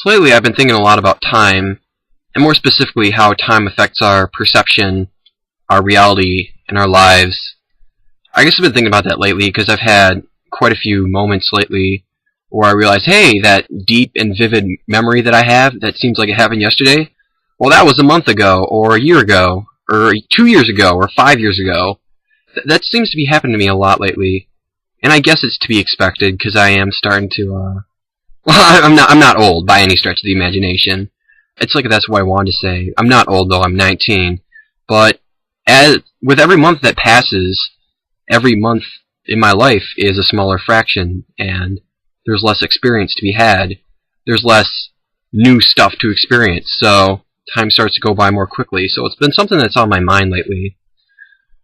So lately I've been thinking a lot about time, and more specifically how time affects our perception, our reality, and our lives. I guess I've been thinking about that lately because I've had quite a few moments lately where I realize, hey, that deep and vivid memory that I have that seems like it happened yesterday, well, that was a month ago, or a year ago, or 2 years ago, or 5 years ago. That seems to be happening to me a lot lately, and I guess it's to be expected because I am starting to, well, I'm not old by any stretch of the imagination. It's like that's what I wanted to say. I'm not old though, I'm 19. But with every month that passes, every month in my life is a smaller fraction, and there's less experience to be had. There's less new stuff to experience, so time starts to go by more quickly. So it's been something that's on my mind lately.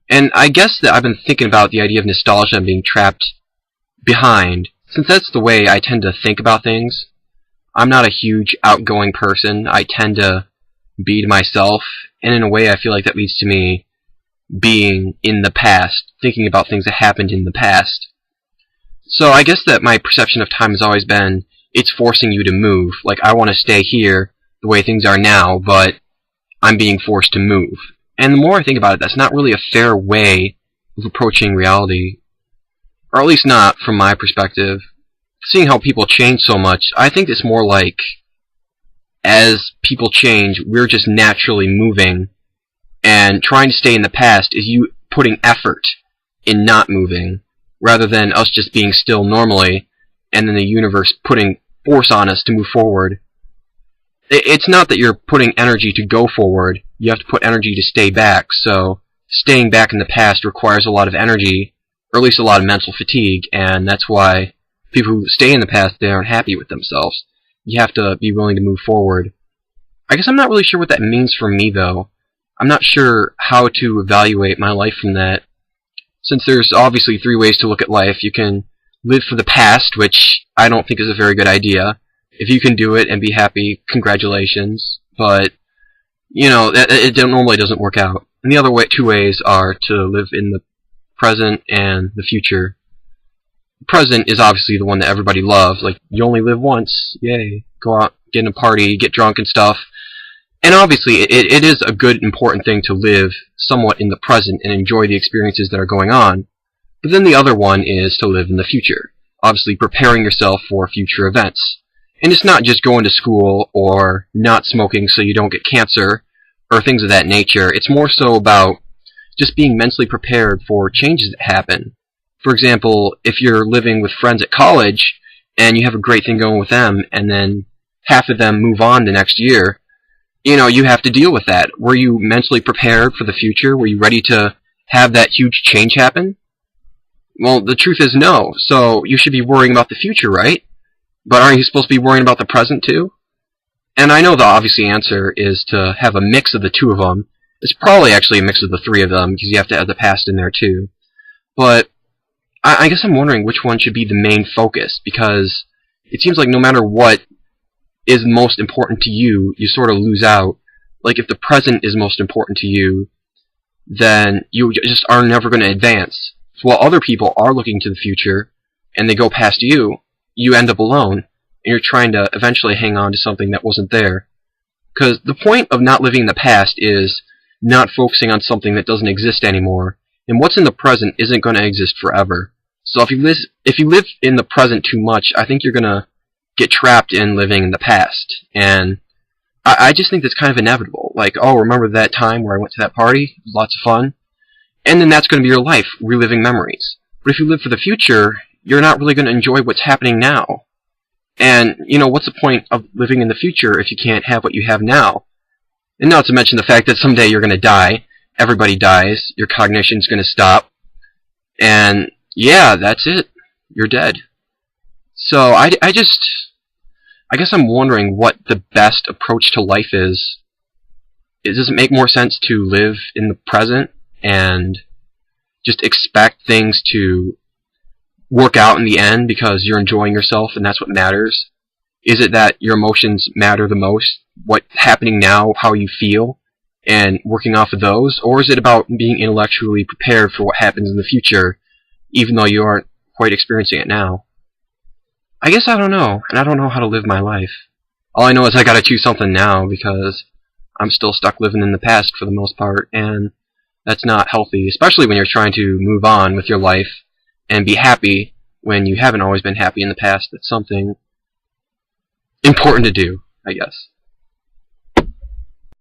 And I guess that I've been thinking about the idea of nostalgia and being trapped behind. Since that's the way I tend to think about things, I'm not a huge outgoing person. I tend to be to myself, and in a way I feel like that leads to me being in the past, thinking about things that happened in the past. So I guess that my perception of time has always been, it's forcing you to move. Like, I want to stay here the way things are now, but I'm being forced to move. And the more I think about it, that's not really a fair way of approaching reality. Or at least not from my perspective. Seeing how people change so much, I think it's more like, as people change, we're just naturally moving, and trying to stay in the past is you putting effort in not moving, rather than us just being still normally, and then the universe putting force on us to move forward. It's not that you're putting energy to go forward, you have to put energy to stay back, so staying back in the past requires a lot of energy, or at least a lot of mental fatigue, and that's why people who stay in the past, they aren't happy with themselves. You have to be willing to move forward. I guess I'm not really sure what that means for me, though. I'm not sure how to evaluate my life from that. Since there's obviously 3 ways to look at life. You can live for the past, which I don't think is a very good idea. If you can do it and be happy, congratulations. But, you know, it normally doesn't work out. And the other 2 ways are to live in the present and the future. The present is obviously the one that everybody loves. Like, you only live once. Yay. Go out, get in a party, get drunk and stuff. And obviously, it is a good, important thing to live somewhat in the present and enjoy the experiences that are going on. But then the other one is to live in the future. Obviously, preparing yourself for future events. And it's not just going to school or not smoking so you don't get cancer or things of that nature. It's more so about just being mentally prepared for changes that happen. For example, if you're living with friends at college and you have a great thing going with them and then half of them move on the next year, you know, you have to deal with that. Were you mentally prepared for the future? Were you ready to have that huge change happen? Well, the truth is no. So you should be worrying about the future, right? But aren't you supposed to be worrying about the present too? And I know the obvious answer is to have a mix of the 2 of them. It's probably actually a mix of the 3 of them, because you have to add the past in there too. But I guess I'm wondering which one should be the main focus, because it seems like no matter what is most important to you, you sort of lose out. Like, if the present is most important to you, then you just are never going to advance. So while other people are looking to the future, and they go past you, you end up alone, and you're trying to eventually hang on to something that wasn't there. Because the point of not living in the past is not focusing on something that doesn't exist anymore, and what's in the present isn't going to exist forever. So if you live in the present too much, I think you're going to get trapped in living in the past. And I just think that's kind of inevitable. Like, oh, remember that time where I went to that party? It was lots of fun. And then that's going to be your life, reliving memories. But if you live for the future, you're not really going to enjoy what's happening now. And, you know, what's the point of living in the future if you can't have what you have now? And not to mention the fact that someday you're going to die. Everybody dies. Your cognition's going to stop. And, yeah, that's it. You're dead. So I guess I'm wondering what the best approach to life is. Does it make more sense to live in the present and just expect things to work out in the end because you're enjoying yourself and that's what matters? Is it that your emotions matter the most? What's happening now, how you feel, and working off of those? Or is it about being intellectually prepared for what happens in the future, even though you aren't quite experiencing it now? I guess I don't know, and I don't know how to live my life. all I know is I gotta choose something now because I'm still stuck living in the past for the most part, and that's not healthy, especially when you're trying to move on with your life and be happy when you haven't always been happy in the past. That's something important to do, I guess.